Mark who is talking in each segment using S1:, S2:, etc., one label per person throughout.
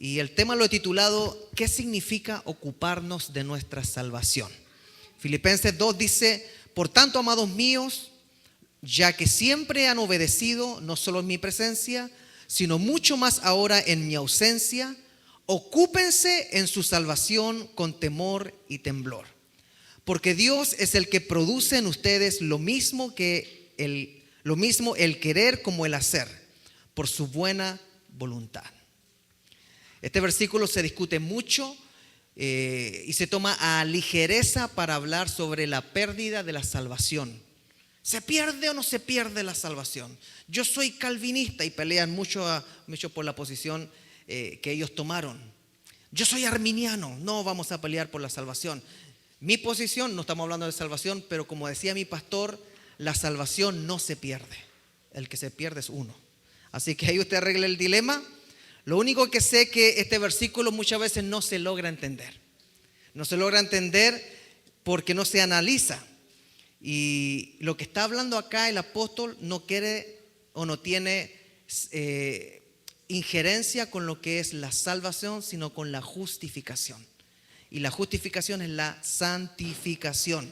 S1: y el tema lo he titulado ¿qué significa ocuparnos de nuestra salvación? Filipenses 2 dice: por tanto, amados míos, ya que siempre han obedecido, no solo en mi presencia, sino mucho más ahora en mi ausencia, ocúpense en su salvación con temor y temblor. Porque Dios es el que produce en ustedes lo mismo el querer como el hacer, por su buena voluntad. Este versículo se discute mucho y se toma a ligereza para hablar sobre la pérdida de la salvación. ¿Se pierde o no se pierde la salvación? Yo soy calvinista y pelean mucho por la posición que ellos tomaron. Yo soy arminiano, no vamos a pelear por la salvación. Mi posición, no estamos hablando de salvación, pero como decía mi pastor, la salvación no se pierde. El que se pierde es uno. Así que ahí usted arregle el dilema. Lo único que sé es que este versículo muchas veces no se logra entender. No se logra entender porque no se analiza. Y lo que está hablando acá el apóstol no quiere o no tiene injerencia con lo que es la salvación, sino con la justificación. Y la justificación es la santificación.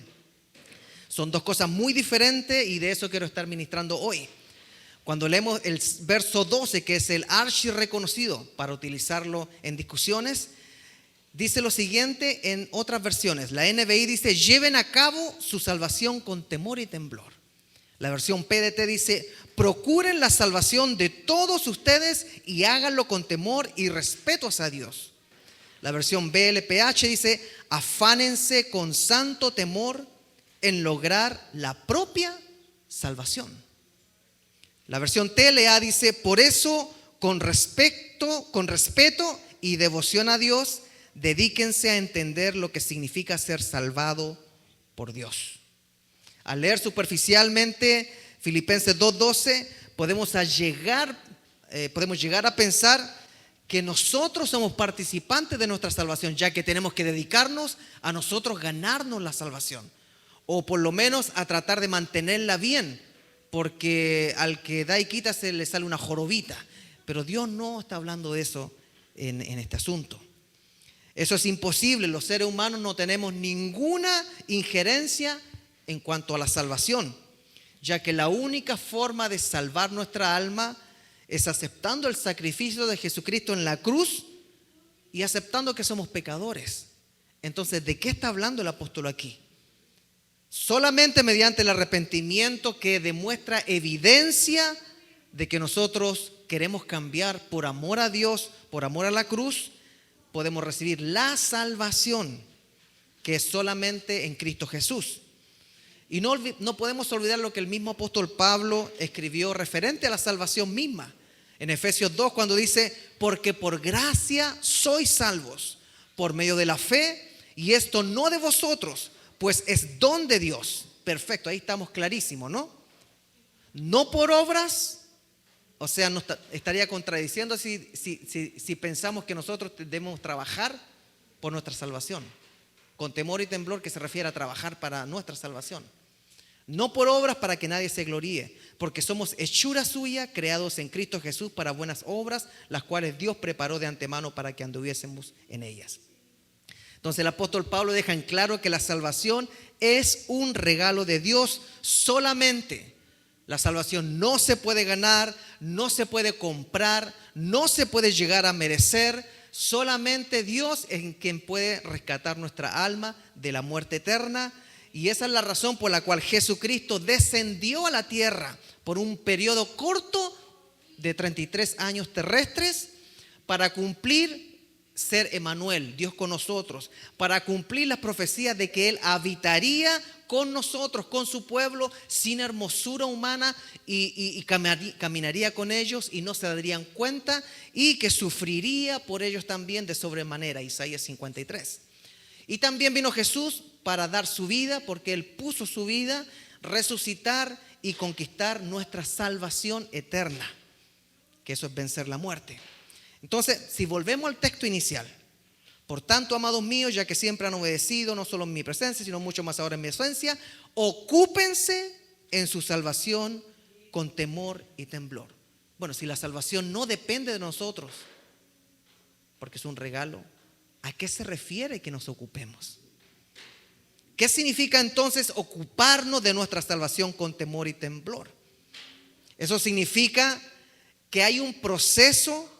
S1: Son dos cosas muy diferentes y de eso quiero estar ministrando hoy. Cuando leemos el verso 12, que es el archi reconocido para utilizarlo en discusiones, dice lo siguiente en otras versiones. La NBI dice: lleven a cabo su salvación con temor y temblor. La versión PDT dice: procuren la salvación de todos ustedes y háganlo con temor y respeto hacia Dios. La versión BLPH dice: afánense con santo temor en lograr la propia salvación. La versión TLA dice: por eso, con respeto y devoción a Dios, dedíquense a entender lo que significa ser salvado por Dios. Al leer superficialmente Filipenses 2:12, podemos llegar a pensar que nosotros somos participantes de nuestra salvación, ya que tenemos que dedicarnos a nosotros ganarnos la salvación, o por lo menos a tratar de mantenerla bien, porque al que da y quita se le sale una jorobita. Pero Dios no está hablando de eso en este asunto. Eso es imposible. Los seres humanos no tenemos ninguna injerencia en cuanto a la salvación, ya que la única forma de salvar nuestra alma es aceptando el sacrificio de Jesucristo en la cruz y aceptando que somos pecadores. Entonces, ¿de qué está hablando el apóstol aquí? Solamente mediante el arrepentimiento, que demuestra evidencia de que nosotros queremos cambiar por amor a Dios, por amor a la cruz, podemos recibir la salvación, que es solamente en Cristo Jesús. Y no podemos olvidar lo que el mismo apóstol Pablo escribió referente a la salvación misma. En Efesios 2, cuando dice: porque por gracia sois salvos, por medio de la fe, y esto no de vosotros, pues es don de Dios. Perfecto, ahí estamos clarísimos, ¿no? No por obras, o sea, no estaría contradiciendo si pensamos que nosotros debemos trabajar por nuestra salvación, con temor y temblor, que se refiere a trabajar para nuestra salvación. No por obras para que nadie se gloríe, porque somos hechura suya, creados en Cristo Jesús para buenas obras, las cuales Dios preparó de antemano para que anduviésemos en ellas. Entonces el apóstol Pablo deja en claro que la salvación es un regalo de Dios solamente. La salvación no se puede ganar, no se puede comprar, no se puede llegar a merecer. Solamente Dios es quien puede rescatar nuestra alma de la muerte eterna. Y esa es la razón por la cual Jesucristo descendió a la tierra por un periodo corto de 33 años terrestres para cumplir, ser Emmanuel, Dios con nosotros, para cumplir las profecías de que Él habitaría con nosotros, con su pueblo, sin hermosura humana, y caminaría con ellos y no se darían cuenta, y que sufriría por ellos también de sobremanera, Isaías 53. Y también vino Jesús para dar su vida, porque Él puso su vida, resucitar y conquistar nuestra salvación eterna, que eso es vencer la muerte. Entonces, si volvemos al texto inicial: por tanto, amados míos, ya que siempre han obedecido, no solo en mi presencia, sino mucho más ahora en mi ausencia, ocúpense en su salvación con temor y temblor. Bueno, si la salvación no depende de nosotros, porque es un regalo. ¿A qué se refiere que nos ocupemos? ¿Qué significa entonces ocuparnos de nuestra salvación con temor y temblor? Eso significa que hay un proceso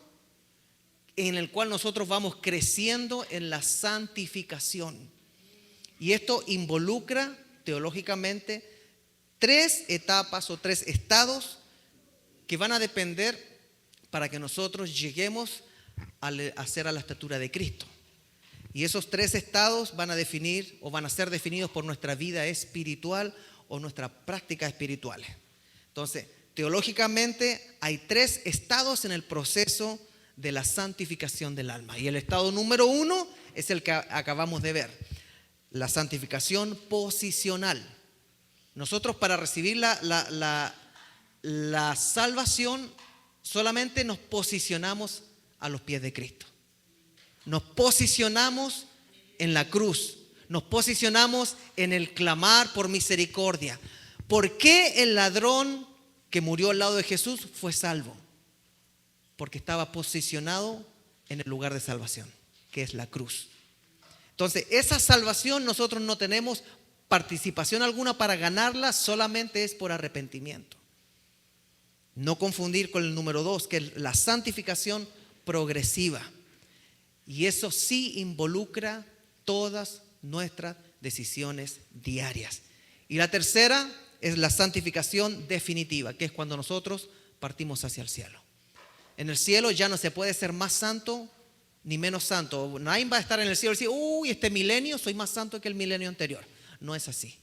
S1: en el cual nosotros vamos creciendo en la santificación. Y esto involucra teológicamente 3 etapas o 3 estados que van a depender para que nosotros lleguemos a ser a la estatura de Cristo. Y esos 3 estados van a definir o van a ser definidos por nuestra vida espiritual o nuestras prácticas espirituales. Entonces, teológicamente hay 3 estados en el proceso de la santificación del alma. Y el estado número 1 es el que acabamos de ver, la santificación posicional. Nosotros para recibir la salvación solamente nos posicionamos a los pies de Cristo. Nos posicionamos en la cruz. Nos posicionamos en el clamar por misericordia. ¿Por qué el ladrón que murió al lado de Jesús fue salvo? Porque estaba posicionado en el lugar de salvación, que es la cruz. Entonces, esa salvación nosotros no tenemos participación alguna para ganarla, solamente es por arrepentimiento. No confundir con el número 2, que es la santificación progresiva. Y eso sí involucra todas nuestras decisiones diarias. Y la tercera es la santificación definitiva, que es cuando nosotros partimos hacia el cielo. En el cielo ya no se puede ser más santo ni menos santo. Nadie va a estar en el cielo y decir, uy, este milenio soy más santo que el milenio anterior. No es así.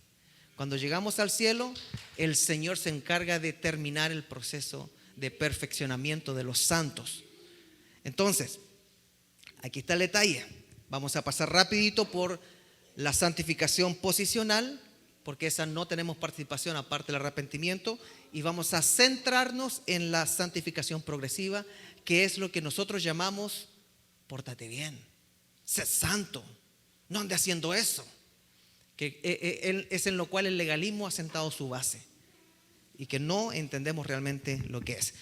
S1: Cuando llegamos al cielo, el Señor se encarga de terminar el proceso de perfeccionamiento de los santos. Entonces, aquí está el detalle. Vamos a pasar rapidito por la santificación posicional, porque esa no tenemos participación aparte del arrepentimiento, y vamos a centrarnos en la santificación progresiva, que es lo que nosotros llamamos pórtate bien, sé santo, no ande haciendo eso, que es en lo cual el legalismo ha sentado su base y que no entendemos realmente lo que es.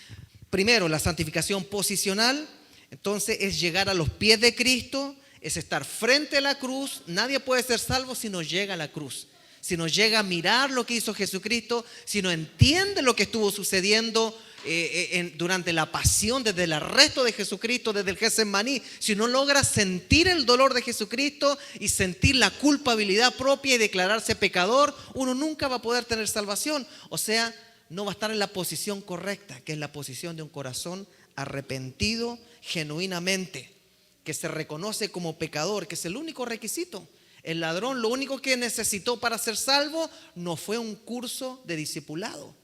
S1: Primero, la santificación posicional, entonces es llegar a los pies de Cristo, es estar frente a la cruz. Nadie puede ser salvo si no llega a la cruz, si no llega a mirar lo que hizo Jesucristo, si no entiende lo que estuvo sucediendo durante la pasión, desde el arresto de Jesucristo, desde el Getsemaní, si no logra sentir el dolor de Jesucristo y sentir la culpabilidad propia y declararse pecador, uno nunca va a poder tener salvación. O sea, no va a estar en la posición correcta, que es la posición de un corazón arrepentido genuinamente, que se reconoce como pecador, que es el único requisito. El ladrón lo único que necesitó para ser salvo no fue un curso de discipulado,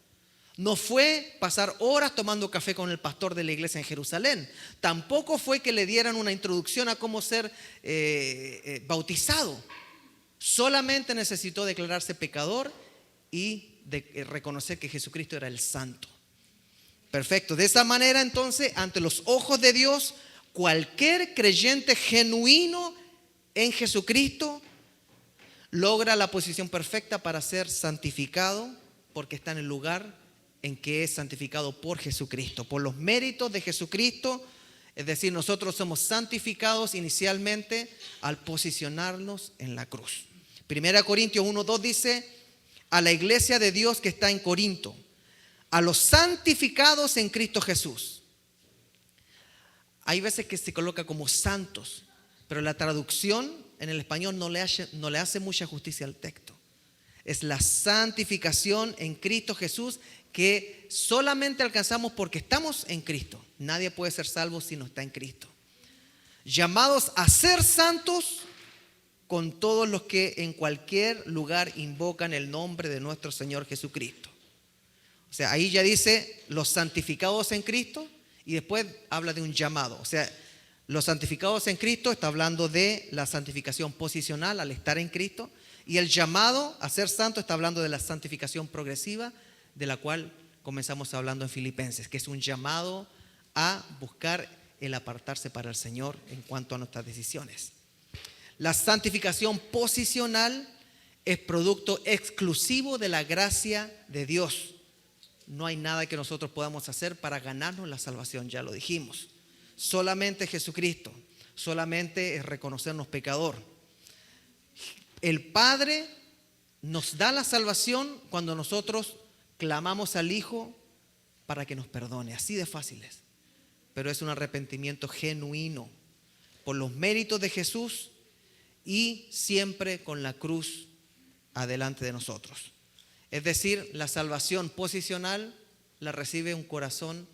S1: no fue pasar horas tomando café con el pastor de la iglesia en Jerusalén, tampoco fue que le dieran una introducción a cómo ser bautizado. Solamente necesitó declararse pecador y reconocer que Jesucristo era el santo. Perfecto. De esa manera, entonces, ante los ojos de Dios, cualquier creyente genuino en Jesucristo logra la posición perfecta para ser santificado, porque está en el lugar en que es santificado por Jesucristo, por los méritos de Jesucristo. Es decir, nosotros somos santificados inicialmente al posicionarnos en la cruz. 1 Corintios 1:2 dice: a la iglesia de Dios que está en Corinto, a los santificados en Cristo Jesús. Hay veces que se coloca como santos, pero la traducción en el español no le hace mucha justicia al texto. Es la santificación en Cristo Jesús, que solamente alcanzamos porque estamos en Cristo. Nadie puede ser salvo si no está en Cristo. Llamados a ser santos con todos los que en cualquier lugar invocan el nombre de nuestro Señor Jesucristo. O sea, ahí ya dice los santificados en Cristo y después habla de un llamado. O sea, los santificados en Cristo está hablando de la santificación posicional al estar en Cristo, y el llamado a ser santo está hablando de la santificación progresiva, de la cual comenzamos hablando en Filipenses, que es un llamado a buscar el apartarse para el Señor en cuanto a nuestras decisiones. La santificación posicional es producto exclusivo de la gracia de Dios. No hay nada que nosotros podamos hacer para ganarnos la salvación, ya lo dijimos. Solamente Jesucristo. solamente es reconocernos pecador. El Padre nos da la salvación cuando nosotros clamamos al Hijo para que nos perdone. Así de fácil es. Pero es un arrepentimiento genuino por los méritos de Jesús y siempre con la cruz adelante de nosotros. Es decir, la salvación posicional la recibe un corazón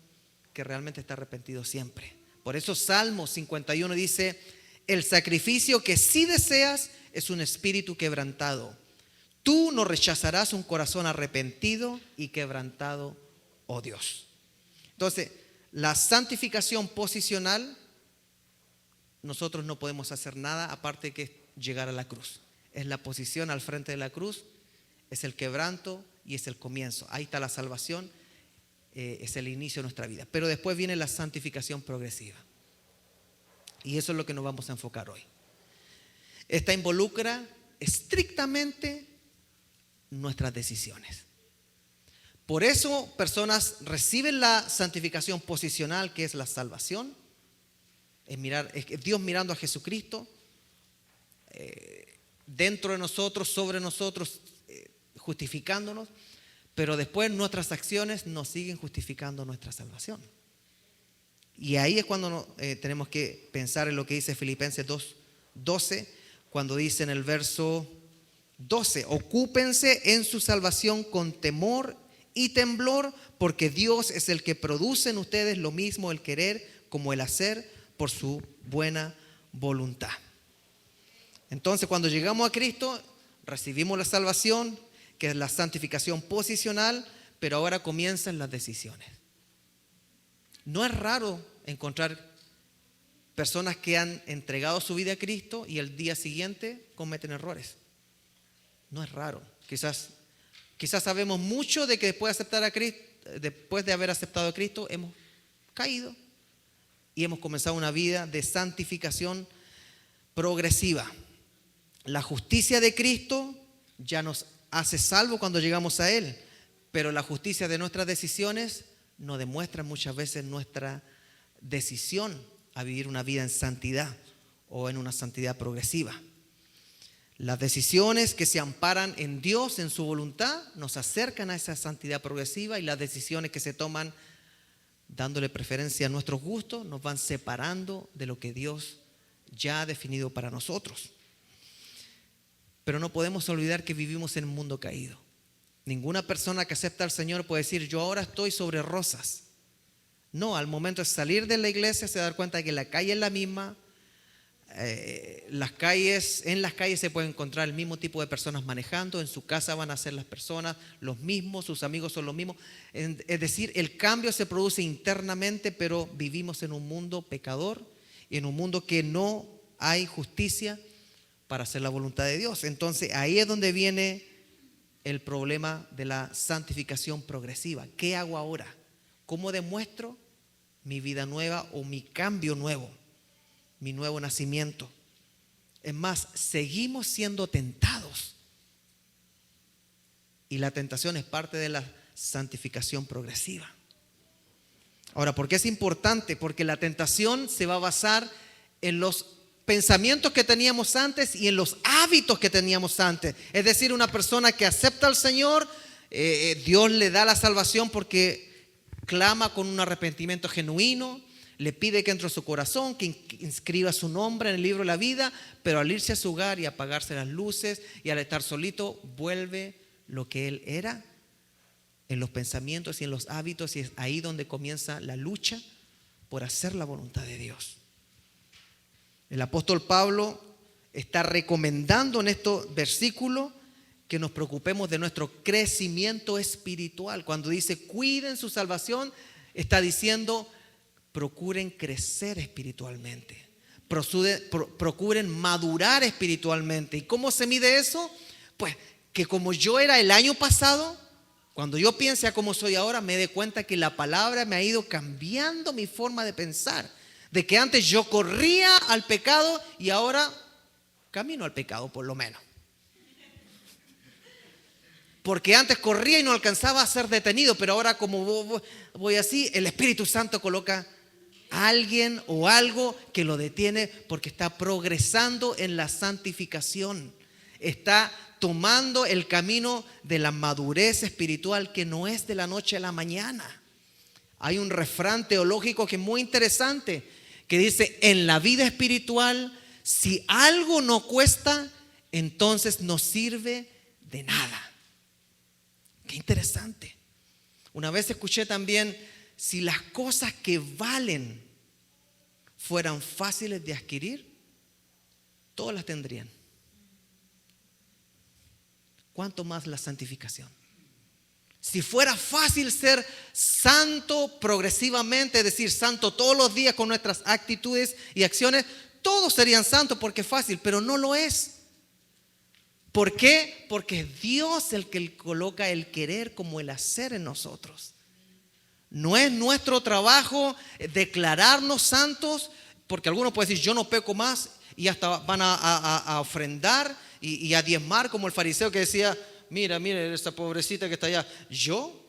S1: que realmente está arrepentido siempre. Por eso Salmo 51 dice: el sacrificio que sí deseas es un espíritu quebrantado. Tú no rechazarás un corazón arrepentido y quebrantado, oh Dios. Entonces, la santificación posicional, nosotros no podemos hacer nada aparte que llegar a la cruz. Es la posición al frente de la cruz, es el quebranto y es el comienzo. Ahí está la salvación, es el inicio de nuestra vida. Pero después viene la santificación progresiva. Y eso es lo que nos vamos a enfocar hoy. Esta involucra estrictamente nuestras decisiones. Por eso personas reciben la santificación posicional, que es la salvación. Es Dios mirando a Jesucristo dentro de nosotros, sobre nosotros, justificándonos. Pero después nuestras acciones nos siguen justificando nuestra salvación. Y ahí es cuando tenemos que pensar en lo que dice Filipenses 2:12, cuando dice en el verso 12: ocúpense en su salvación con temor y temblor, porque Dios es el que produce en ustedes lo mismo el querer como el hacer por su buena voluntad. Entonces, cuando llegamos a Cristo, recibimos la salvación, que es la santificación posicional, pero ahora comienzan las decisiones. No es raro encontrar personas que han entregado su vida a Cristo y el día siguiente cometen errores. No es raro. Quizás sabemos mucho de que después de haber aceptado a Cristo, hemos caído y hemos comenzado una vida de santificación progresiva. La justicia de Cristo ya nos hace salvo cuando llegamos a Él, pero la justicia de nuestras decisiones nos demuestra muchas veces nuestra decisión a vivir una vida en santidad o en una santidad progresiva. Las decisiones que se amparan en Dios, en su voluntad, nos acercan a esa santidad progresiva, y las decisiones que se toman dándole preferencia a nuestros gustos nos van separando de lo que Dios ya ha definido para nosotros. Pero no podemos olvidar que vivimos en un mundo caído. Ninguna persona que acepta al Señor puede decir: yo ahora estoy sobre rosas. No, al momento de salir de la iglesia se da cuenta de que la calle es la misma. En las calles se puede encontrar el mismo tipo de personas manejando. En su casa van a ser las personas los mismos, sus amigos son los mismos. Es decir, el cambio se produce internamente, pero vivimos en un mundo pecador y en un mundo que no hay justicia para hacer la voluntad de Dios. Entonces ahí es donde viene el problema de la santificación progresiva. ¿Qué hago ahora? ¿Cómo demuestro mi vida nueva o mi cambio nuevo, mi nuevo nacimiento? Es más, seguimos siendo tentados, y la tentación es parte de la santificación progresiva. Ahora, ¿por qué es importante? Porque la tentación se va a basar en los pensamientos que teníamos antes y en los hábitos que teníamos antes. Es decir, una persona que acepta al Señor, Dios le da la salvación porque clama con un arrepentimiento genuino, le pide que entre en su corazón, que inscriba su nombre en el libro de la vida, pero al irse a su hogar y apagarse las luces y al estar solito, vuelve lo que él era en los pensamientos y en los hábitos, y es ahí donde comienza la lucha por hacer la voluntad de Dios. El apóstol Pablo está recomendando en estos versículos que nos preocupemos de nuestro crecimiento espiritual. Cuando dice cuiden su salvación, está diciendo procuren crecer espiritualmente, procuren madurar espiritualmente. ¿Y cómo se mide eso? Pues que como yo era el año pasado, cuando yo piense a cómo soy ahora, me dé cuenta que la palabra me ha ido cambiando mi forma de pensar. De que antes yo corría al pecado y ahora camino al pecado, por lo menos. Porque antes corría y no alcanzaba a ser detenido, pero ahora como voy así, el Espíritu Santo coloca alguien o algo que lo detiene porque está progresando en la santificación. Está tomando el camino de la madurez espiritual que no es de la noche a la mañana. Hay un refrán teológico que es muy interesante que dice: en la vida espiritual, si algo no cuesta, entonces no sirve de nada. Qué interesante. Una vez escuché también: si las cosas que valen fueran fáciles de adquirir, todas las tendrían. ¿Cuánto más la santificación? Si fuera fácil ser santo progresivamente, es decir, santo todos los días con nuestras actitudes y acciones, todos serían santos porque es fácil, pero no lo es. ¿Por qué? Porque es Dios el que coloca el querer como el hacer en nosotros. No es nuestro trabajo declararnos santos, porque algunos pueden decir: yo no peco más, y hasta van a ofrendar y a diezmar, como el fariseo que decía: mira esa pobrecita que está allá. Yo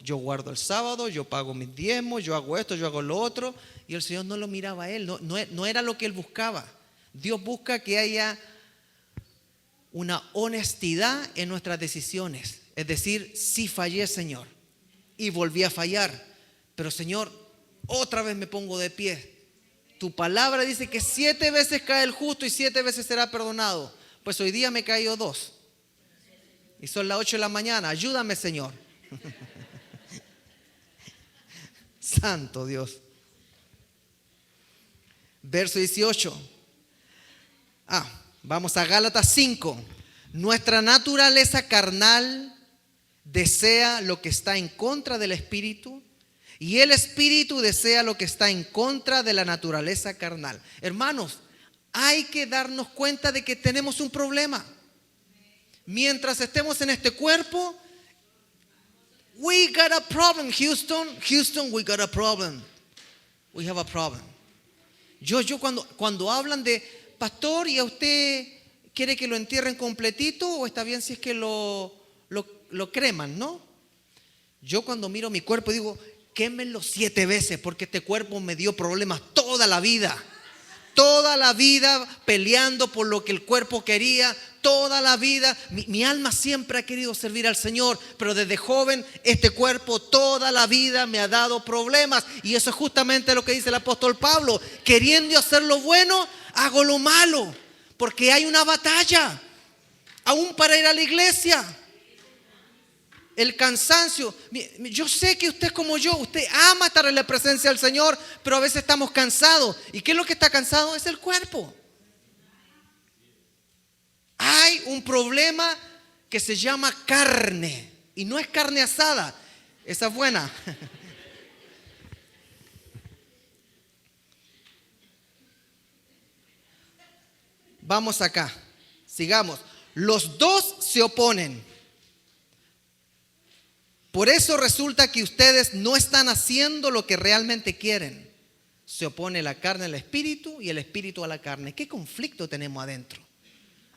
S1: guardo el sábado, yo pago mis diezmos, yo hago esto, yo hago lo otro. Y el Señor no lo miraba a él, no era lo que él buscaba. Dios busca que haya una honestidad en nuestras decisiones. Es decir, sí fallé, Señor, y volví a fallar, pero Señor, otra vez me pongo de pie. Tu palabra dice que 7 veces cae el justo y 7 veces será perdonado. Pues hoy día me he caído 2 y son las 8 de la mañana. Ayúdame, Señor. Santo Dios. Verso 18. Vamos a Gálatas 5. Nuestra naturaleza carnal desea lo que está en contra del espíritu, y el espíritu desea lo que está en contra de la naturaleza carnal. Hermanos, hay que darnos cuenta de que tenemos un problema. Mientras estemos en este cuerpo, we got a problem, Houston. Houston, we got a problem. We have a problem. Yo cuando hablan de: pastor, ¿y a usted quiere que lo entierren completito o está bien si es que lo creman, no? Yo cuando miro mi cuerpo digo: quémenlo 7 veces, porque este cuerpo me dio problemas toda la vida. Toda la vida peleando por lo que el cuerpo quería. Toda la vida mi alma siempre ha querido servir al Señor, pero desde joven este cuerpo toda la vida me ha dado problemas. Y eso es justamente lo que dice el apóstol Pablo: queriendo hacer lo bueno, hago lo malo, porque hay una batalla aún para ir a la iglesia. El cansancio. Yo sé que usted es como yo, usted ama estar en la presencia del Señor, pero a veces estamos cansados. ¿Y qué es lo que está cansado? Es el cuerpo. Hay un problema que se llama carne, y no es carne asada. Esa es buena. Vamos acá, sigamos. Los dos se oponen. Por eso resulta que ustedes no están haciendo lo que realmente quieren. Se opone la carne al espíritu y el espíritu a la carne. ¿Qué conflicto tenemos adentro?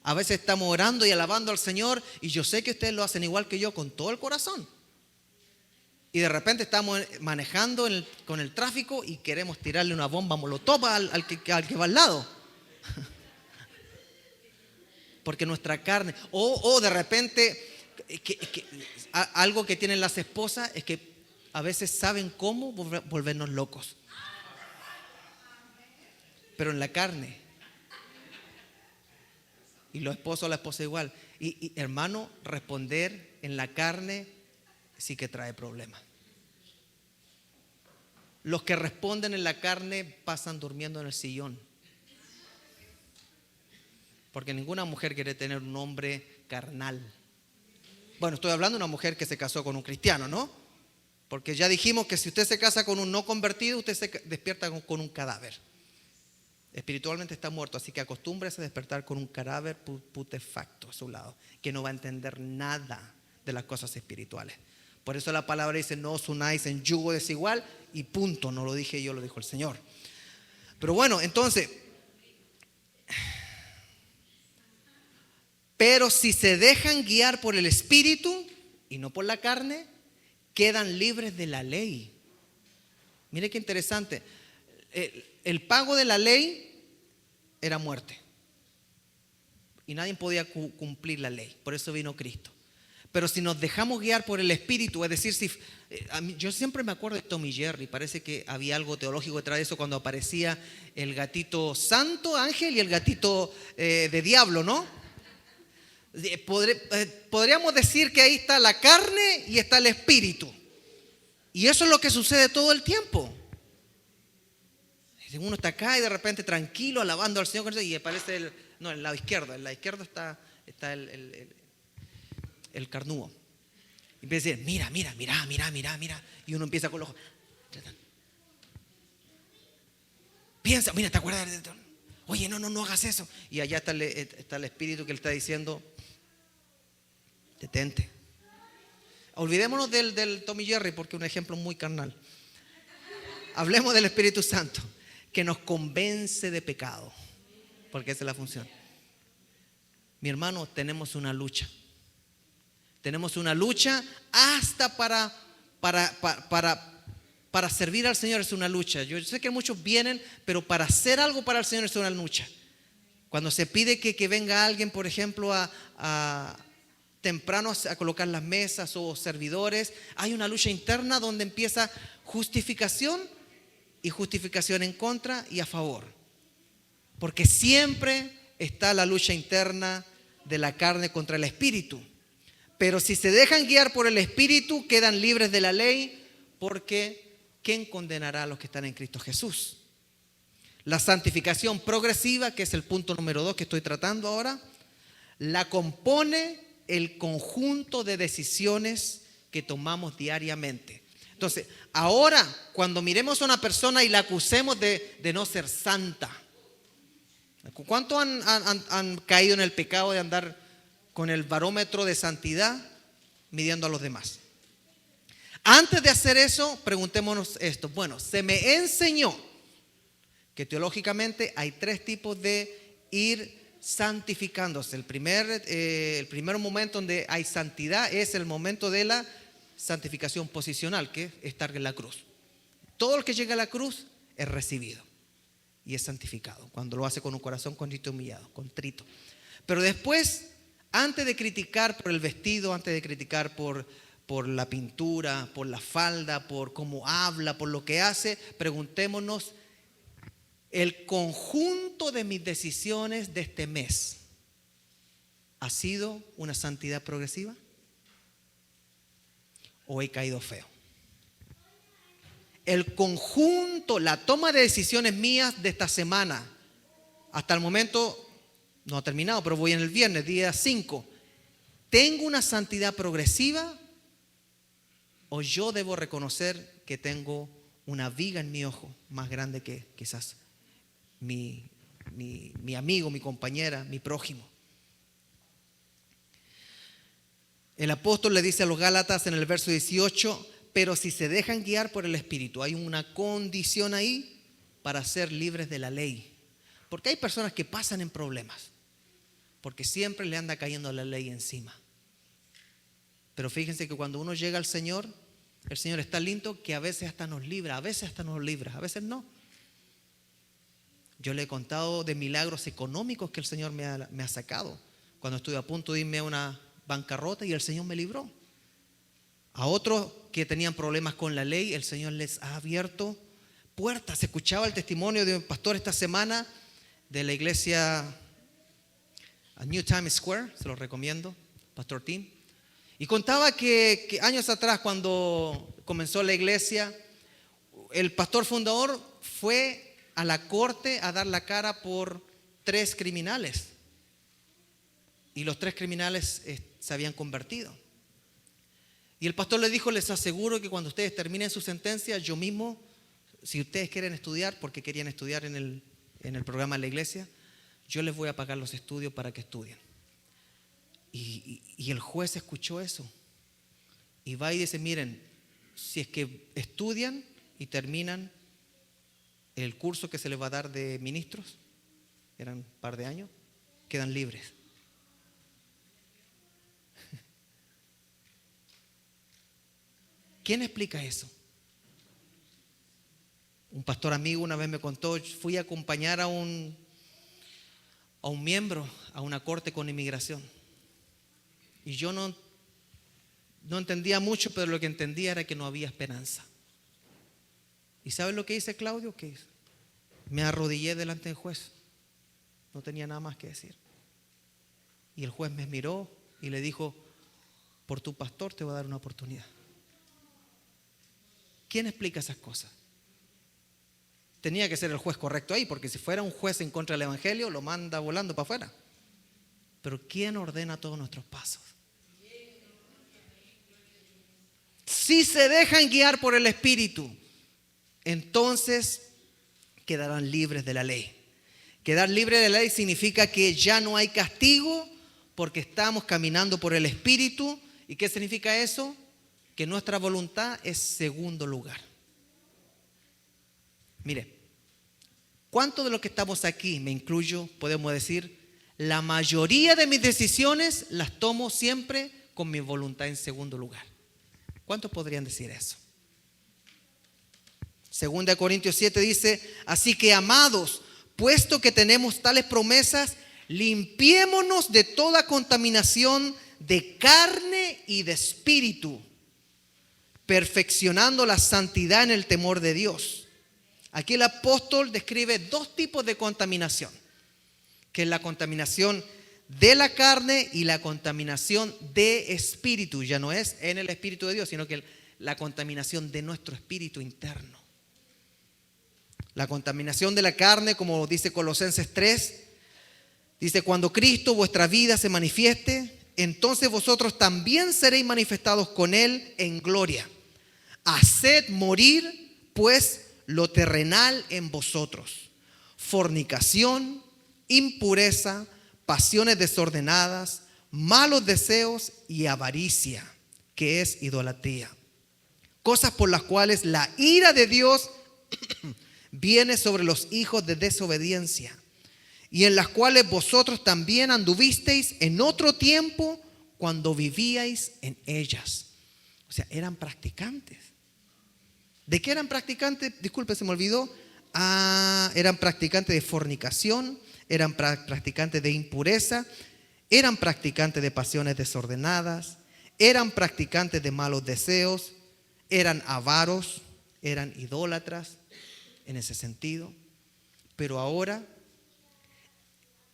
S1: A veces estamos orando y alabando al Señor, y yo sé que ustedes lo hacen igual que yo, con todo el corazón. Y de repente estamos manejando con el tráfico y queremos tirarle una bomba molotov al que va al lado. Porque nuestra carne, o de repente, algo que tienen las esposas es que a veces saben cómo volvernos locos. Pero en la carne. Y los esposos o la esposa igual. Y hermano, responder en la carne sí que trae problemas. Los que responden en la carne pasan durmiendo en el sillón. Porque ninguna mujer quiere tener un hombre carnal. Bueno, estoy hablando de una mujer que se casó con un cristiano, ¿no? Porque ya dijimos que si usted se casa con un no convertido, usted se despierta con un cadáver. Espiritualmente está muerto, así que acostúmbrese a despertar con un cadáver putefacto a su lado, que no va a entender nada de las cosas espirituales. Por eso la palabra dice: no os unáis en yugo desigual, y punto. No lo dije yo, lo dijo el Señor. Pero bueno, entonces, pero si se dejan guiar por el espíritu y no por la carne, quedan libres de la ley. Mire qué interesante. El pago de la ley era muerte. Y nadie podía cumplir la ley. Por eso vino Cristo. Pero si nos dejamos guiar por el Espíritu, es decir, yo siempre me acuerdo de Tom y Jerry. Parece que había algo teológico detrás de eso cuando aparecía el gatito santo, ángel, y el gatito de diablo, ¿no? Podríamos decir que ahí está la carne y está el Espíritu. Y eso es lo que sucede todo el tiempo. Uno está acá y de repente tranquilo, alabando al Señor, y aparece el lado izquierdo. En el lado izquierdo está el carnudo. Y empieza a decir, mira. Y uno empieza con los ojos. Piensa, mira, ¿te acuerdas de esto? Oye, no hagas eso. Y allá está el Espíritu que le está diciendo, detente. Olvidémonos del Tom y Jerry porque es un ejemplo muy carnal. Hablemos del Espíritu Santo, que nos convence de pecado, porque esa es la función. Mi hermano, tenemos una lucha. Tenemos una lucha hasta para servir al Señor es una lucha. Yo sé que muchos vienen, pero para hacer algo para el Señor es una lucha. Cuando se pide que venga alguien, por ejemplo, temprano a colocar las mesas o servidores, hay una lucha interna donde empieza justificación y justificación en contra y a favor. Porque siempre está la lucha interna de la carne contra el Espíritu. Pero si se dejan guiar por el Espíritu, quedan libres de la ley, porque ¿quién condenará a los que están en Cristo Jesús? La santificación progresiva, que es el punto número 2 que estoy tratando ahora, la compone el conjunto de decisiones que tomamos diariamente. Entonces, ahora, cuando miremos a una persona y la acusemos de no ser santa, ¿cuántos han caído en el pecado de andar con el barómetro de santidad midiendo a los demás? Antes de hacer eso, preguntémonos esto. Bueno, se me enseñó que teológicamente hay 3 tipos de ir santificándose. El primer momento donde hay santidad es el momento de la santificación posicional, que es estar en la cruz. Todo el que llega a la cruz es recibido y es santificado cuando lo hace con un corazón contrito y humillado, contrito. Pero después, antes de criticar por el vestido, antes de criticar por la pintura, por la falda, por cómo habla, por lo que hace, preguntémonos: ¿el conjunto de mis decisiones de este mes ha sido una santidad progresiva? ¿O he caído feo? El conjunto, la toma de decisiones mías de esta semana, hasta el momento no ha terminado, pero voy en el viernes, día 5. ¿Tengo una santidad progresiva? ¿O yo debo reconocer que tengo una viga en mi ojo más grande que quizás mi amigo, mi compañera, mi prójimo? El apóstol le dice a los Gálatas en el verso 18: pero si se dejan guiar por el Espíritu, hay una condición ahí para ser libres de la ley. Porque hay personas que pasan en problemas, porque siempre le anda cayendo la ley encima. Pero fíjense que cuando uno llega al Señor, el Señor es tan lindo que a veces hasta nos libra, a veces no. Yo le he contado de milagros económicos que el Señor me ha sacado. Cuando estuve a punto de irme a una bancarrota y el Señor me libró. A otros que tenían problemas con la ley, el Señor les ha abierto puertas. Escuchaba el testimonio de un pastor esta semana de la iglesia a New Times Square, se lo recomiendo, Pastor Tim. Y contaba que años atrás, cuando comenzó la iglesia, el pastor fundador fue a la corte a dar la cara por 3 criminales. Y los 3 criminales se habían convertido. Y el pastor le dijo: les aseguro que cuando ustedes terminen su sentencia, yo mismo, si ustedes quieren estudiar, porque querían estudiar en el programa de la iglesia, yo les voy a pagar los estudios para que estudien. Y el juez escuchó eso y va y dice: miren, si es que estudian y terminan el curso que se les va a dar de ministros, eran un par de años, quedan libres. ¿Quién explica eso? Un pastor amigo una vez me contó, fui a acompañar a un miembro a una corte con inmigración. Y yo no entendía mucho, pero lo que entendía era que no había esperanza. ¿Y sabes lo que dice Claudio? Que me arrodillé delante del juez. No tenía nada más que decir. Y el juez me miró y le dijo: por tu pastor te voy a dar una oportunidad. ¿Quién explica esas cosas? Tenía que ser el juez correcto ahí, porque si fuera un juez en contra del evangelio, lo manda volando para afuera. Pero ¿quién ordena todos nuestros pasos? Si se dejan guiar por el Espíritu, entonces quedarán libres de la ley. Quedar libre de la ley significa que ya no hay castigo porque estamos caminando por el Espíritu. ¿Y qué significa eso? Que nuestra voluntad es segundo lugar. Mire, ¿cuántos de los que estamos aquí, me incluyo, podemos decir, la mayoría de mis decisiones las tomo siempre con mi voluntad en segundo lugar? ¿Cuántos podrían decir eso? 2 Corintios 7 dice: así que, amados, puesto que tenemos tales promesas, limpiémonos de toda contaminación de carne y de espíritu, perfeccionando la santidad en el temor de Dios. Aquí el apóstol describe dos tipos de contaminación, que es la contaminación de la carne y la contaminación de espíritu. Ya no es en el Espíritu de Dios, sino que la contaminación de nuestro espíritu interno. La contaminación de la carne, como dice Colosenses 3, dice: cuando Cristo vuestra vida se manifieste, entonces vosotros también seréis manifestados con Él en gloria. Haced morir pues lo terrenal en vosotros: fornicación, impureza, pasiones desordenadas, malos deseos y avaricia, que es idolatría. Cosas por las cuales la ira de Dios viene sobre los hijos de desobediencia, y en las cuales vosotros también anduvisteis en otro tiempo cuando vivíais en ellas. O sea, eran practicantes. ¿De qué eran practicantes? Disculpe, se me olvidó. Eran practicantes de fornicación, eran practicantes de impureza, eran practicantes de pasiones desordenadas, eran practicantes de malos deseos, eran avaros, eran idólatras en ese sentido. Pero ahora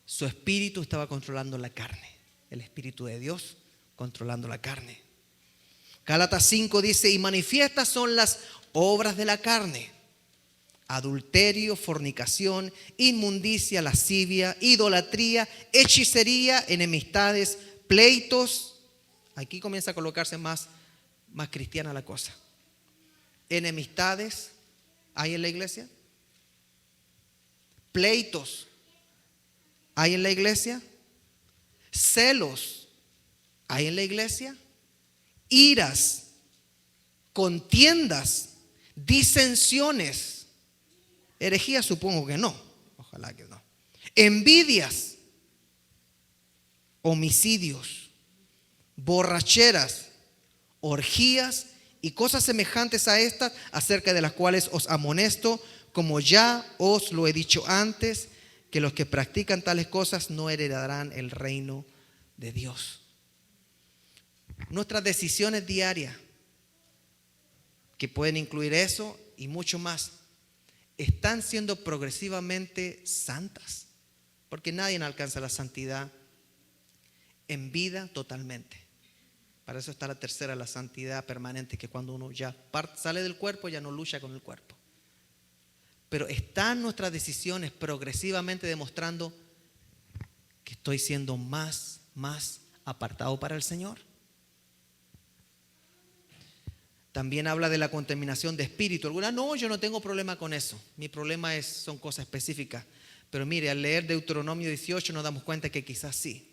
S1: su espíritu estaba controlando la carne, el Espíritu de Dios controlando la carne. Gálatas 5 dice: y manifiestas son las obras de la carne: adulterio, fornicación, inmundicia, lascivia, idolatría, hechicería, enemistades, pleitos. Aquí comienza a colocarse más cristiana la cosa. Enemistades hay en la iglesia. Pleitos hay en la iglesia. Celos hay en la iglesia. Iras, contiendas, disensiones. Herejías supongo que no. Ojalá que no. Envidias, homicidios, borracheras, orgías y cosas semejantes a estas, acerca de las cuales os amonesto, como ya os lo he dicho antes, que los que practican tales cosas no heredarán el reino de Dios. Nuestras decisiones diarias, que pueden incluir eso y mucho más, están siendo progresivamente santas, porque nadie alcanza la santidad en vida totalmente. Para eso está la tercera, la santidad permanente, que cuando uno ya sale del cuerpo ya no lucha con el cuerpo. Pero están nuestras decisiones progresivamente demostrando que estoy siendo más apartado para el Señor. También habla de la contaminación de espíritu. Algunas: no, yo no tengo problema con eso. Mi problema son cosas específicas. Pero mire, al leer Deuteronomio 18 nos damos cuenta que quizás sí.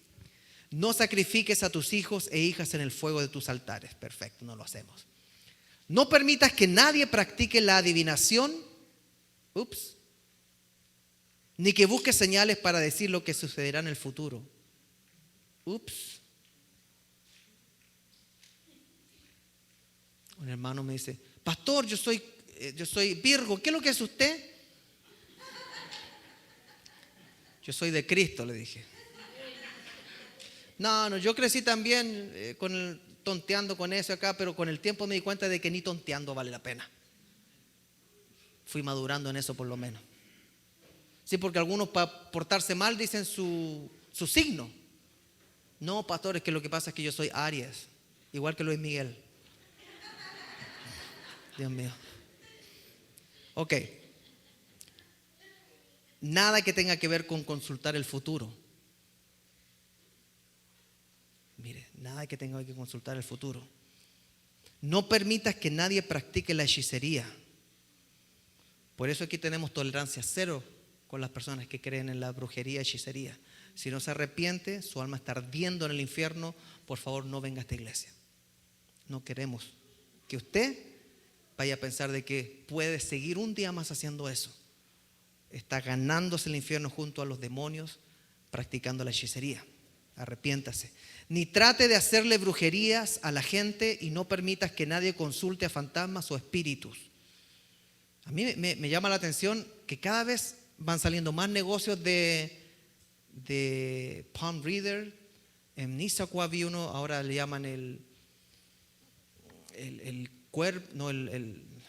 S1: No sacrifiques a tus hijos e hijas en el fuego de tus altares. Perfecto, no lo hacemos. No permitas que nadie practique la adivinación. Ni que busque señales para decir lo que sucederá en el futuro. Un hermano me dice: pastor, yo soy yo soy Virgo. ¿Qué es lo que es usted? Yo soy de Cristo, le dije. No, yo crecí también tonteando con eso acá, pero con el tiempo me di cuenta de que ni tonteando vale la pena. Fui madurando en eso por lo menos. Sí, porque algunos para portarse mal dicen su signo. No, pastor, es que lo que pasa es que yo soy Aries, igual que Luis Miguel. Dios mío. Ok. Nada que tenga que ver con consultar el futuro. Mire, nada que tenga que consultar el futuro. No permitas que nadie practique la hechicería. Por eso aquí tenemos tolerancia cero con las personas que creen en la brujería y hechicería. Si no se arrepiente, su alma está ardiendo en el infierno. Por favor, no venga a esta iglesia. No queremos que usted vaya a pensar de que puede seguir un día más haciendo eso. Está ganándose el infierno junto a los demonios, practicando la hechicería. Arrepiéntase. Ni trate de hacerle brujerías a la gente y no permitas que nadie consulte a fantasmas o espíritus. A mí me llama la atención que cada vez van saliendo más negocios de palm reader. En Nisakwa vi uno, ahora le llaman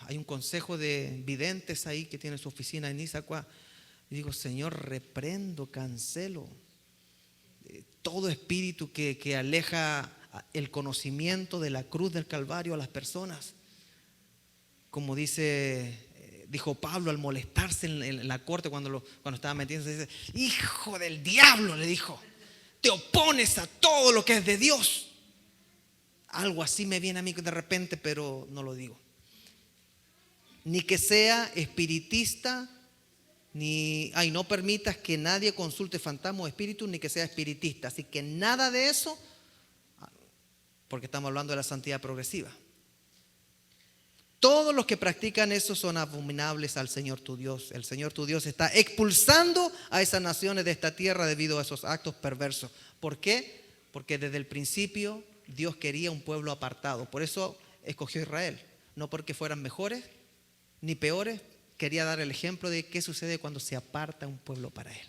S1: hay un consejo de videntes ahí que tiene su oficina en Nisakwa. Y digo, Señor, reprendo, cancelo todo espíritu que aleja el conocimiento de la cruz del Calvario a las personas. Como dijo Pablo al molestarse en la corte cuando estaba metiéndose, dice, hijo del diablo, le dijo, te opones a todo lo que es de Dios. Algo así me viene a mí de repente, pero no lo digo. Ni que sea espiritista, no permitas que nadie consulte fantasmas o espíritus, ni que sea espiritista. Así que nada de eso, porque estamos hablando de la santidad progresiva. Todos los que practican eso son abominables al Señor tu Dios. El Señor tu Dios está expulsando a esas naciones de esta tierra debido a esos actos perversos. ¿Por qué? Porque desde el principio Dios quería un pueblo apartado. Por eso escogió a Israel. No porque fueran mejores ni peores. Quería dar el ejemplo de qué sucede cuando se aparta un pueblo para Él.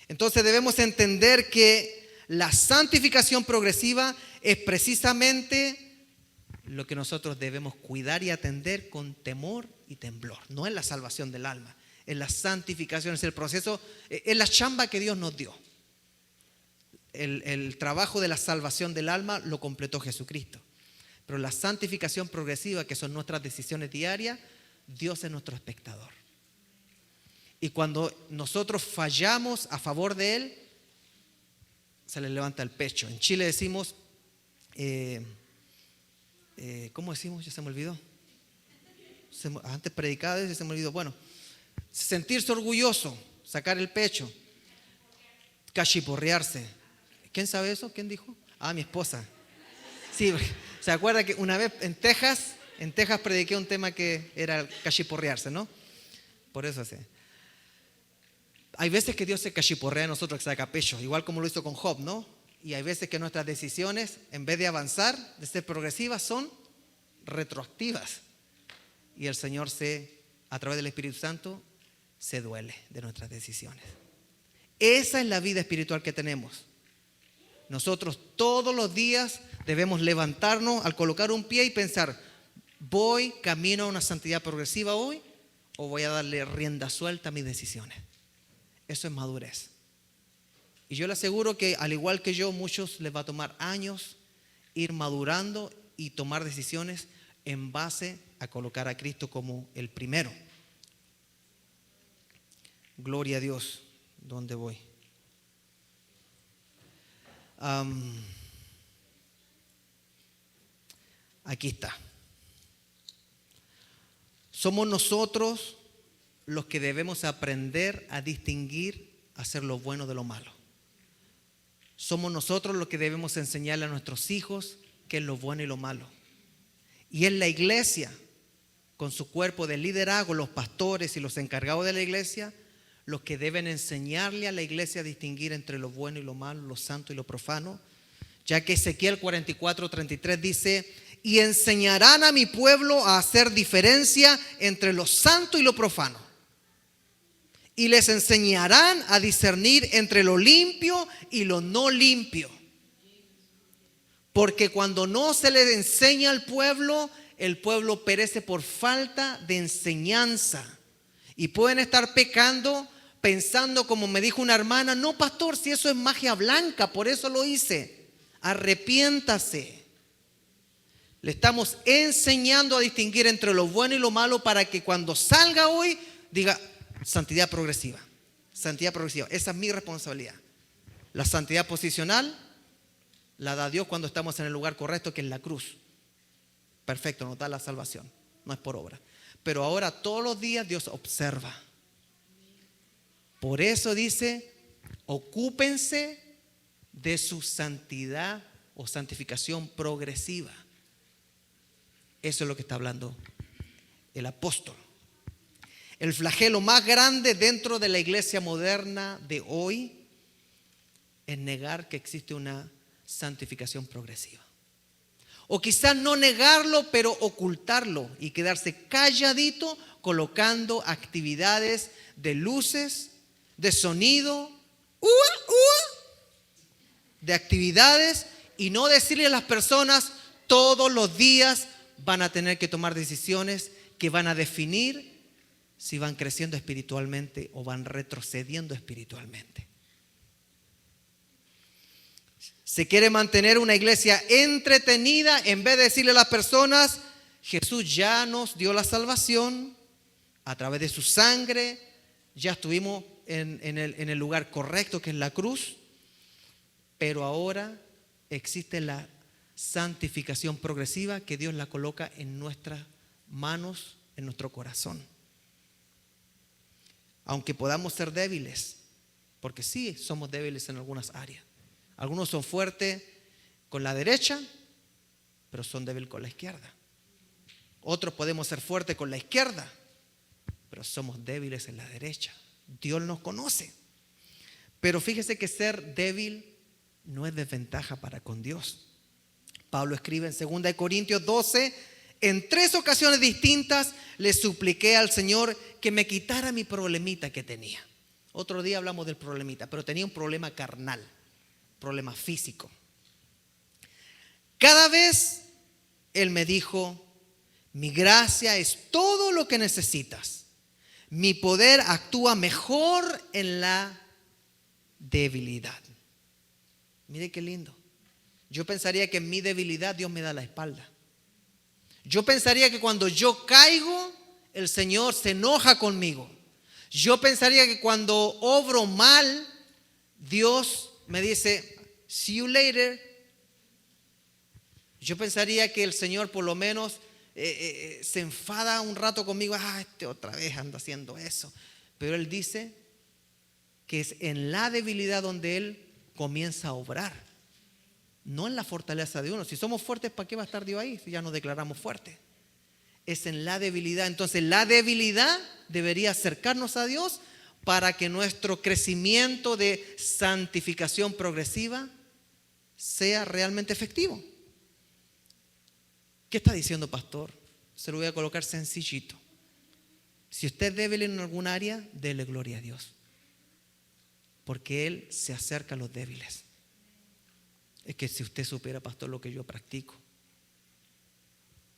S1: Entonces debemos entender que la santificación progresiva es precisamente lo que nosotros debemos cuidar y atender con temor y temblor. No es la salvación del alma, es la santificación, es el proceso, es la chamba que Dios nos dio. El trabajo de la salvación del alma lo completó Jesucristo. Pero la santificación progresiva, que son nuestras decisiones diarias, Dios es nuestro espectador. Y cuando nosotros fallamos a favor de Él, se le levanta el pecho. En Chile decimos, ¿cómo decimos? Ya se me olvidó. Antes predicaba y se me olvidó. Bueno, sentirse orgulloso, sacar el pecho, cachiporrearse. ¿Quién sabe eso? ¿Quién dijo? Mi esposa. Sí, ¿se acuerda que una vez en Texas prediqué un tema que era cachiporrearse, ¿no? Por eso sí. Hay veces que Dios se cachiporrea a nosotros, que saca pecho, igual como lo hizo con Job, ¿no? Y hay veces que nuestras decisiones, en vez de avanzar, de ser progresivas, son retroactivas. Y el Señor a través del Espíritu Santo, se duele de nuestras decisiones. Esa es la vida espiritual que tenemos. Nosotros todos los días debemos levantarnos al colocar un pie y pensar, ¿voy camino a una santidad progresiva hoy o voy a darle rienda suelta a mis decisiones? Eso es madurez. Y yo le aseguro que al igual que yo, muchos les va a tomar años ir madurando y tomar decisiones en base a colocar a Cristo como el primero. Gloria a Dios. ¿Dónde voy? Aquí está. Somos nosotros los que debemos aprender a distinguir, a hacer lo bueno de lo malo. Somos nosotros los que debemos enseñarle a nuestros hijos qué es lo bueno y lo malo. Y es la iglesia, con su cuerpo de liderazgo, los pastores y los encargados de la iglesia, los que deben enseñarle a la iglesia a distinguir entre lo bueno y lo malo, lo santo y lo profano. Ya que Ezequiel 44:33 dice, y enseñarán a mi pueblo a hacer diferencia entre lo santo y lo profano. Y les enseñarán a discernir entre lo limpio y lo no limpio. Porque cuando no se les enseña al pueblo, el pueblo perece por falta de enseñanza. Y pueden estar pecando pensando, como me dijo una hermana: no, pastor, si eso es magia blanca, por eso lo hice. Arrepiéntase. Le estamos enseñando a distinguir entre lo bueno y lo malo para que cuando salga hoy diga: santidad progresiva. Santidad progresiva, esa es mi responsabilidad. La santidad posicional la da Dios cuando estamos en el lugar correcto, que es la cruz. Perfecto, nos da la salvación, no es por obra. Pero ahora todos los días Dios observa. Por eso dice: ocúpense de su santidad o santificación progresiva. Eso es lo que está hablando el apóstol. El flagelo más grande dentro de la iglesia moderna de hoy es negar que existe una santificación progresiva. O quizás no negarlo, pero ocultarlo y quedarse calladito, colocando actividades de luces, de sonido, de actividades, y no decirle a las personas: todos los días van a tener que tomar decisiones que van a definir si van creciendo espiritualmente o van retrocediendo espiritualmente. Se quiere mantener una iglesia entretenida en vez de decirle a las personas: Jesús ya nos dio la salvación a través de su sangre, ya estuvimos en el lugar correcto, que es la cruz, pero ahora existe la santificación progresiva, que Dios la coloca en nuestras manos, en nuestro corazón. Aunque podamos ser débiles, porque sí somos débiles en algunas áreas. Algunos son fuertes con la derecha, pero son débiles con la izquierda. Otros podemos ser fuertes con la izquierda, pero somos débiles en la derecha. Dios nos conoce. Pero fíjese que ser débil no es desventaja para con Dios. Pablo escribe en 2 Corintios 12: en 3 ocasiones distintas le supliqué al Señor que me quitara mi problemita que tenía. Otro día hablamos del problemita, pero tenía un problema carnal, problema físico. Cada vez Él me dijo: mi gracia es todo lo que necesitas. Mi poder actúa mejor en la debilidad. Mire qué lindo. Yo pensaría que en mi debilidad Dios me da la espalda. Yo pensaría que cuando yo caigo, el Señor se enoja conmigo. Yo pensaría que cuando obro mal, Dios me dice: see you later. Yo pensaría que el Señor por lo menos se enfada un rato conmigo: otra vez anda haciendo eso. Pero Él dice que es en la debilidad donde Él comienza a obrar, no en la fortaleza de uno. Si somos fuertes, ¿para qué va a estar Dios ahí si ya nos declaramos fuertes? Es en la debilidad. Entonces la debilidad debería acercarnos a Dios para que nuestro crecimiento de santificación progresiva sea realmente efectivo. ¿Qué está diciendo, pastor? Se lo voy a colocar sencillito. Si usted es débil en algún área, dele gloria a Dios, porque Él se acerca a los débiles. Es que si usted supiera, pastor, lo que yo practico,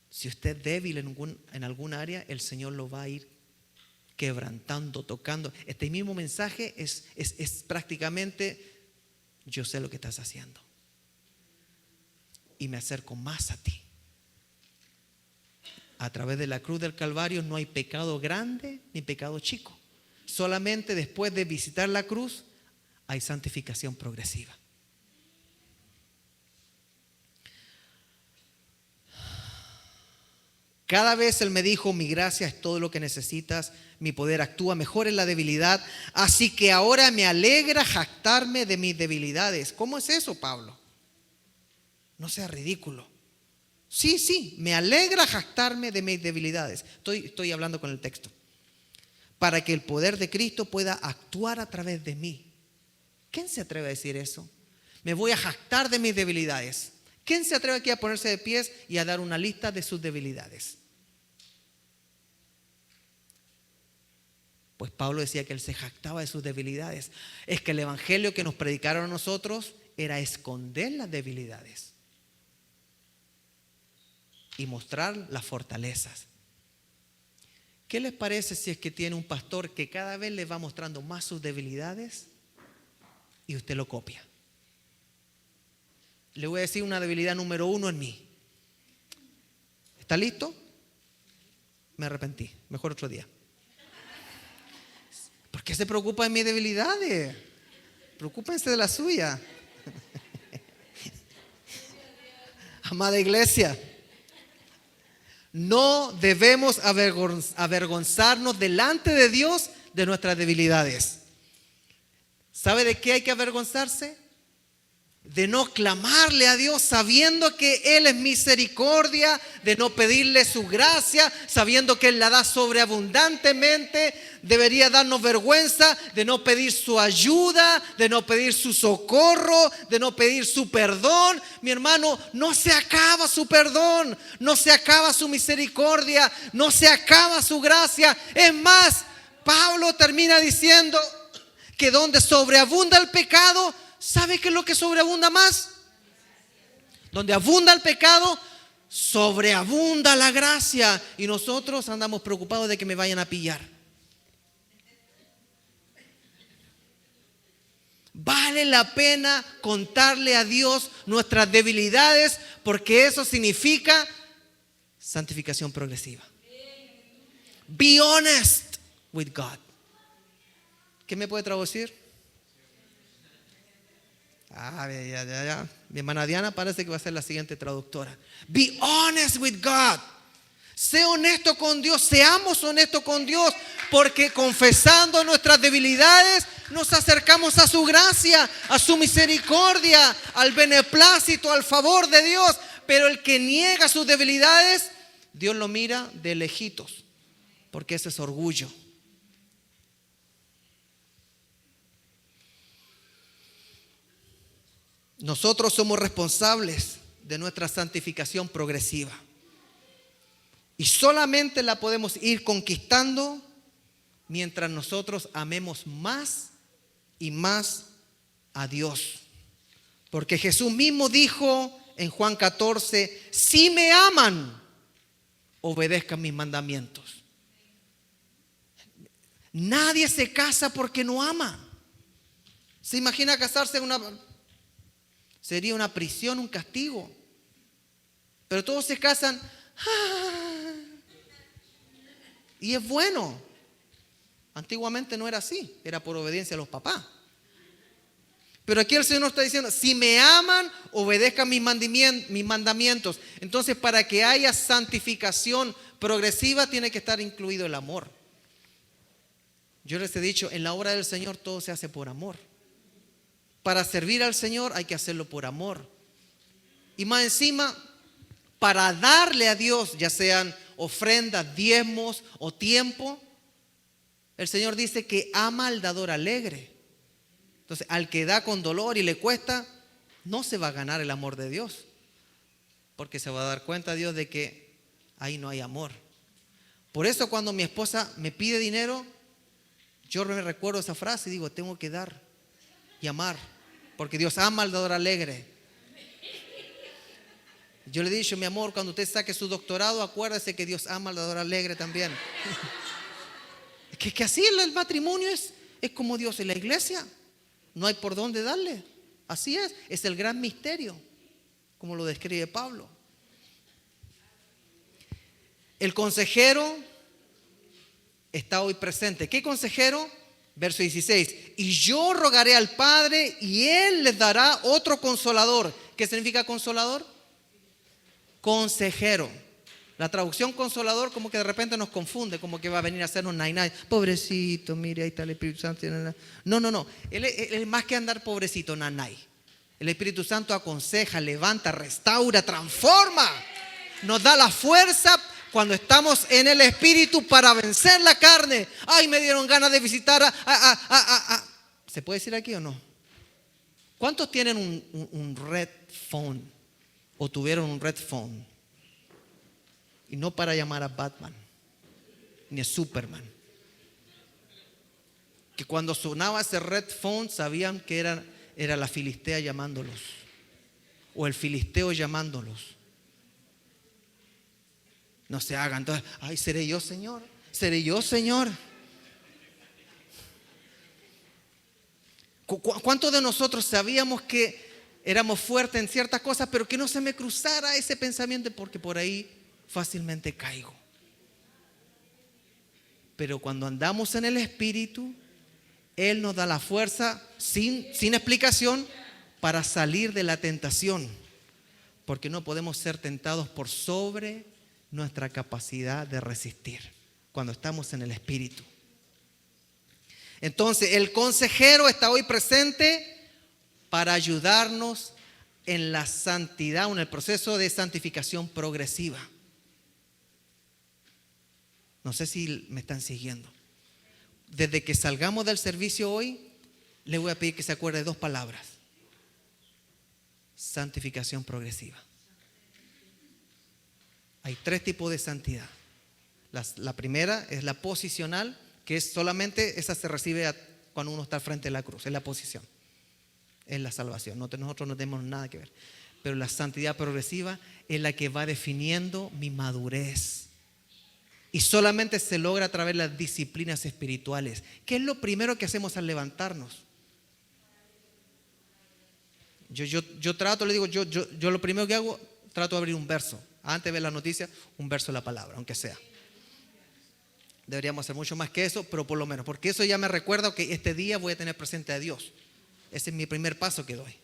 S1: si usted es débil en algún área, el Señor lo va a ir quebrantando, tocando. Este mismo mensaje es prácticamente: yo sé lo que estás haciendo y me acerco más a ti. A través de la cruz del Calvario no hay pecado grande ni pecado chico. Solamente después de visitar la cruz hay santificación progresiva. Cada vez Él me dijo: mi gracia es todo lo que necesitas, mi poder actúa mejor en la debilidad, así que ahora me alegra jactarme de mis debilidades. ¿Cómo es eso, Pablo? No sea ridículo. Sí, me alegra jactarme de mis debilidades. Estoy hablando con el texto. Para que el poder de Cristo pueda actuar a través de mí. ¿Quién se atreve a decir eso? Me voy a jactar de mis debilidades. ¿Quién se atreve aquí a ponerse de pies y a dar una lista de sus debilidades? Pues Pablo decía que él se jactaba de sus debilidades. Es que el evangelio que nos predicaron a nosotros era esconder las debilidades y mostrar las fortalezas. ¿Qué les parece si es que tiene un pastor que cada vez le va mostrando más sus debilidades y usted lo copia? Le voy a decir una debilidad número 1 en mí. ¿Está listo? Me arrepentí. Mejor otro día. ¿Por qué se preocupa de mis debilidades? Preocúpense de la suya. Amada iglesia, no debemos avergonzarnos delante de Dios de nuestras debilidades. ¿Sabe de qué hay que avergonzarse? De no clamarle a Dios sabiendo que Él es misericordia, de no pedirle su gracia, sabiendo que Él la da sobreabundantemente. Debería darnos vergüenza de no pedir su ayuda, de no pedir su socorro, de no pedir su perdón. Mi hermano, no se acaba su perdón, no se acaba su misericordia, no se acaba su gracia. Es más, Pablo termina diciendo que donde sobreabunda el pecado, ¿sabe qué es lo que sobreabunda más? Donde abunda el pecado, sobreabunda la gracia. Y nosotros andamos preocupados de que me vayan a pillar. Vale la pena contarle a Dios nuestras debilidades, porque eso significa santificación progresiva. Be honest with God. ¿Qué me puede traducir? Ya. Mi hermana Diana parece que va a ser la siguiente traductora. Be honest with God. Sé honesto con Dios, seamos honestos con Dios, porque confesando nuestras debilidades nos acercamos a su gracia, a su misericordia, al beneplácito, al favor de Dios. Pero el que niega sus debilidades, Dios lo mira de lejitos, porque ese es orgullo. Nosotros somos responsables de nuestra santificación progresiva. Y solamente la podemos ir conquistando mientras nosotros amemos más y más a Dios. Porque Jesús mismo dijo en Juan 14, si me aman, obedezcan mis mandamientos. Nadie se casa porque no ama. ¿Se imagina casarse sería una prisión, un castigo? Pero todos se casan y es bueno. Antiguamente no era así, era por obediencia a los papás. Pero aquí el Señor está diciendo, si me aman, obedezcan mis mandamientos. Entonces, para que haya santificación progresiva, tiene que estar incluido el amor. Yo les he dicho, en la obra del Señor todo se hace por amor. Para servir al Señor hay que hacerlo por amor. Y más encima, para darle a Dios, ya sean ofrendas, diezmos o tiempo, el Señor dice que ama al dador alegre. Entonces, al que da con dolor y le cuesta, no se va a ganar el amor de Dios, porque se va a dar cuenta Dios de que ahí no hay amor. Por eso cuando mi esposa me pide dinero, yo me recuerdo esa frase y digo, tengo que dar y amar, porque Dios ama al dador alegre. Yo le he dicho, mi amor, cuando usted saque su doctorado, acuérdese que Dios ama al dador alegre también. que así el matrimonio es como Dios en la iglesia. No hay por dónde darle. Así es el gran misterio, como lo describe Pablo. El consejero está hoy presente. ¿Qué consejero? Verso 16. Y yo rogaré al Padre y Él les dará otro consolador. ¿Qué significa consolador? Consejero. La traducción consolador como que de repente nos confunde, como que va a venir a hacernos nay. Pobrecito, mire, ahí está el Espíritu Santo. No. Él es más que andar pobrecito, nanay. El Espíritu Santo aconseja, levanta, restaura, transforma. Nos da la fuerza cuando estamos en el Espíritu para vencer la carne. Ay, me dieron ganas de visitar ¿Se puede decir aquí o no? ¿Cuántos tienen un red phone? o tuvieron un red phone. Y no para llamar a Batman, ni a Superman. Que cuando sonaba ese red phone sabían que era la filistea llamándolos. O el filisteo llamándolos. No se hagan. Entonces, ay, ¿seré yo, Señor? ¿Seré yo, Señor? ¿Cuántos de nosotros sabíamos que éramos fuertes en ciertas cosas, pero que no se me cruzara ese pensamiento porque por ahí fácilmente caigo? Pero cuando andamos en el Espíritu, Él nos da la fuerza sin explicación para salir de la tentación, porque no podemos ser tentados por sobre nuestra capacidad de resistir cuando estamos en el Espíritu. Entonces, el consejero está hoy presente para ayudarnos en la santidad, en el proceso de santificación progresiva. No sé si me están siguiendo. Desde que salgamos del servicio hoy, le voy a pedir que se acuerde de 2 palabras. Santificación progresiva. Hay 3 tipos de santidad. La primera es la posicional, que es solamente, esa se recibe cuando uno está al frente de la cruz, es la posición, es la salvación. Nosotros no tenemos nada que ver. Pero la santidad progresiva es la que va definiendo mi madurez. Y solamente se logra a través de las disciplinas espirituales. ¿Qué es lo primero que hacemos al levantarnos? Yo trato, le digo, yo lo primero que hago, trato de abrir un verso. Antes de ver la noticia, un verso de la palabra, aunque sea. Deberíamos hacer mucho más que eso, pero por lo menos, porque eso ya me recuerda que este día voy a tener presente a Dios. Ese es mi primer paso que doy.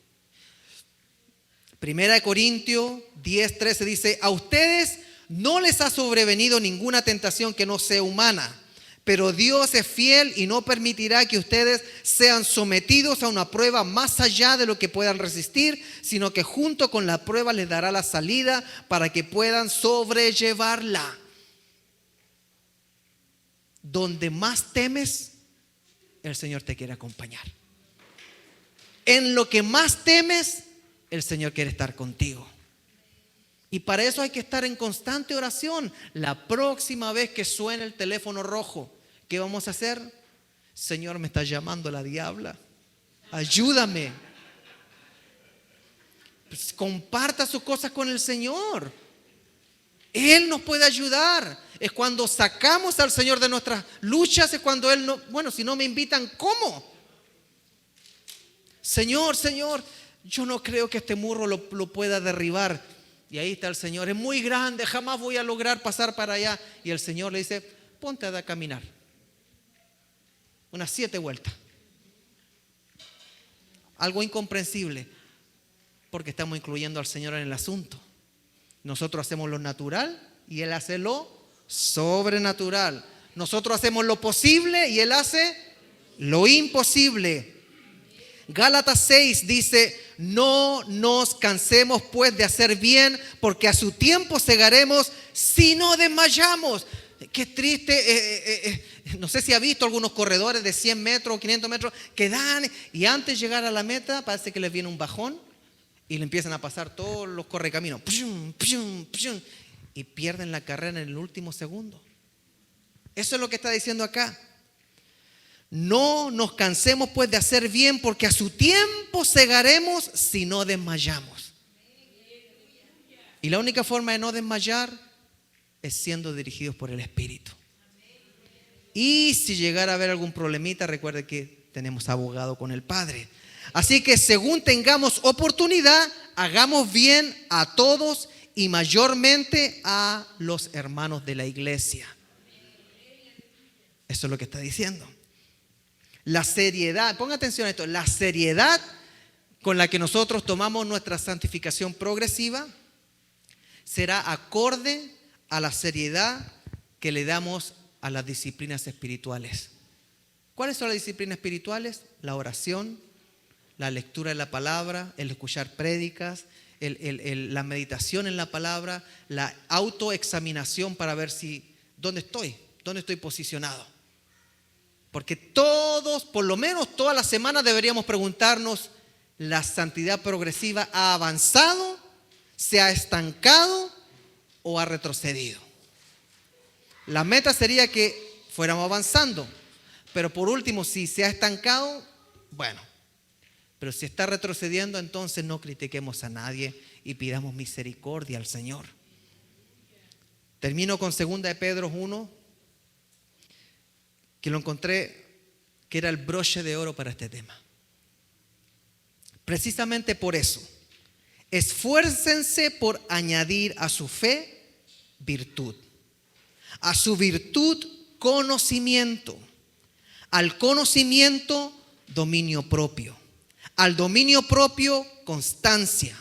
S1: 1 Corintios 10:13 dice: a ustedes no les ha sobrevenido ninguna tentación que no sea humana, pero Dios es fiel y no permitirá que ustedes sean sometidos a una prueba más allá de lo que puedan resistir, sino que junto con la prueba les dará la salida para que puedan sobrellevarla. Donde más temes, el Señor te quiere acompañar. En lo que más temes, el Señor quiere estar contigo. Y para eso hay que estar en constante oración. La próxima vez que suene el teléfono rojo, ¿qué vamos a hacer? Señor, me está llamando la diabla. Ayúdame. Pues comparta sus cosas con el Señor. Él nos puede ayudar. Es cuando sacamos al Señor de nuestras luchas, es cuando Él no, bueno, si no me invitan, ¿cómo? Señor, yo no creo que este muro lo pueda derribar. Y ahí está el Señor, es muy grande, jamás voy a lograr pasar para allá. Y el Señor le dice: ponte a caminar unas 7 vueltas. Algo incomprensible, porque estamos incluyendo al Señor en el asunto. Nosotros hacemos lo natural y Él hace lo sobrenatural. Nosotros hacemos lo posible y Él hace lo imposible. Gálatas 6 dice: no nos cansemos pues de hacer bien, porque a su tiempo segaremos si no desmayamos. Qué triste, no sé si ha visto algunos corredores de 100 metros o 500 metros que dan, y antes de llegar a la meta parece que les viene un bajón y le empiezan a pasar todos los correcaminos y pierden la carrera en el último segundo. Eso es lo que está diciendo acá. No nos cansemos pues de hacer bien, porque a su tiempo segaremos si no desmayamos. Y la única forma de no desmayar es siendo dirigidos por el Espíritu. Y si llegara a haber algún problemita, recuerde que tenemos abogado con el Padre. Así que según tengamos oportunidad, hagamos bien a todos y mayormente a los hermanos de la iglesia. Eso es lo que está diciendo. La seriedad, ponga atención a esto, la seriedad con la que nosotros tomamos nuestra santificación progresiva será acorde a la seriedad que le damos a las disciplinas espirituales. ¿Cuáles son las disciplinas espirituales? La oración, la lectura de la palabra, el escuchar prédicas, la meditación en la palabra, la autoexaminación para ver dónde estoy posicionado. Porque todos, por lo menos todas las semanas deberíamos preguntarnos: ¿la santidad progresiva ha avanzado ¿Se ha estancado o ha retrocedido? La meta sería que fuéramos avanzando, pero por último, si se ha estancado, bueno, pero si está retrocediendo, entonces no critiquemos a nadie y pidamos misericordia al Señor. Termino con 2 de Pedro 1, que lo encontré que era el broche de oro para este tema. Precisamente por eso, esfuércense por añadir a su fe virtud, a su virtud conocimiento, al conocimiento dominio propio, al dominio propio constancia,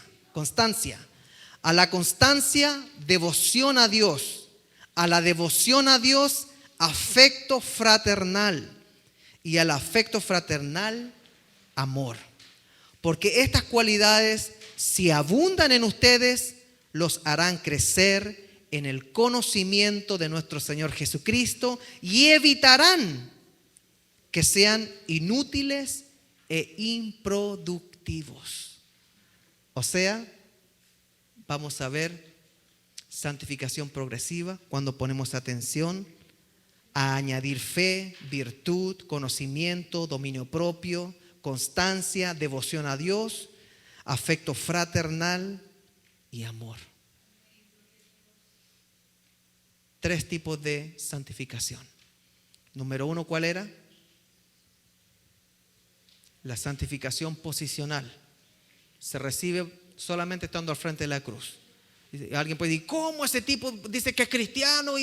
S1: a la constancia devoción a Dios, a la devoción a Dios afecto fraternal y al afecto fraternal amor. Porque estas cualidades, si abundan en ustedes, los harán crecer en el conocimiento de nuestro Señor Jesucristo y evitarán que sean inútiles e improductivos. O sea, vamos a ver santificación progresiva cuando ponemos atención a añadir fe, virtud, conocimiento, dominio propio, constancia, devoción a Dios, afecto fraternal y amor. 3 tipos de santificación. Número 1, ¿cuál era? La santificación posicional. Se recibe solamente estando al frente de la cruz. Alguien puede decir, ¿cómo ese tipo dice que es cristiano?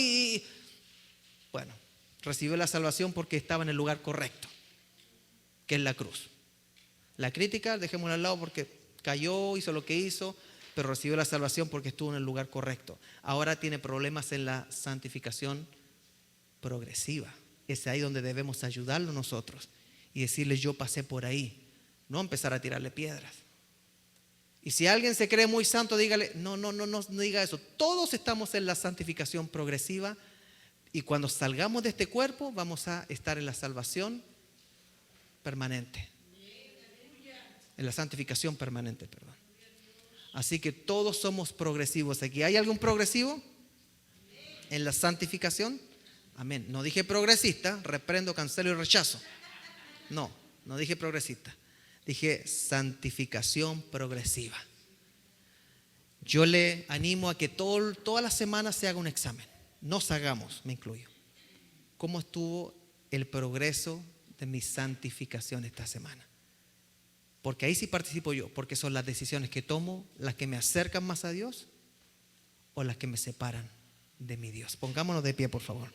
S1: Bueno, recibió la salvación porque estaba en el lugar correcto, que es la cruz. La crítica, dejémosla al lado porque cayó, hizo lo que hizo, pero recibió la salvación porque estuvo en el lugar correcto. Ahora tiene problemas en la santificación progresiva. Es ahí donde debemos ayudarlo nosotros y decirle, yo pasé por ahí, no empezar a tirarle piedras. Y si alguien se cree muy santo, dígale, no diga eso. Todos estamos en la santificación progresiva y cuando salgamos de este cuerpo vamos a estar en la salvación permanente. En la santificación permanente, perdón. Así que todos somos progresivos aquí. ¿Hay algún progresivo en la santificación? Amén. No dije progresista, reprendo, cancelo y rechazo. No dije progresista. Dije santificación progresiva. Yo le animo a que todas las semanas se haga un examen. Nos hagamos, me incluyo. ¿Cómo estuvo el progreso de mi santificación esta semana? Porque ahí sí participo yo, porque son las decisiones que tomo las que me acercan más a Dios o las que me separan de mi Dios. Pongámonos de pie, por favor.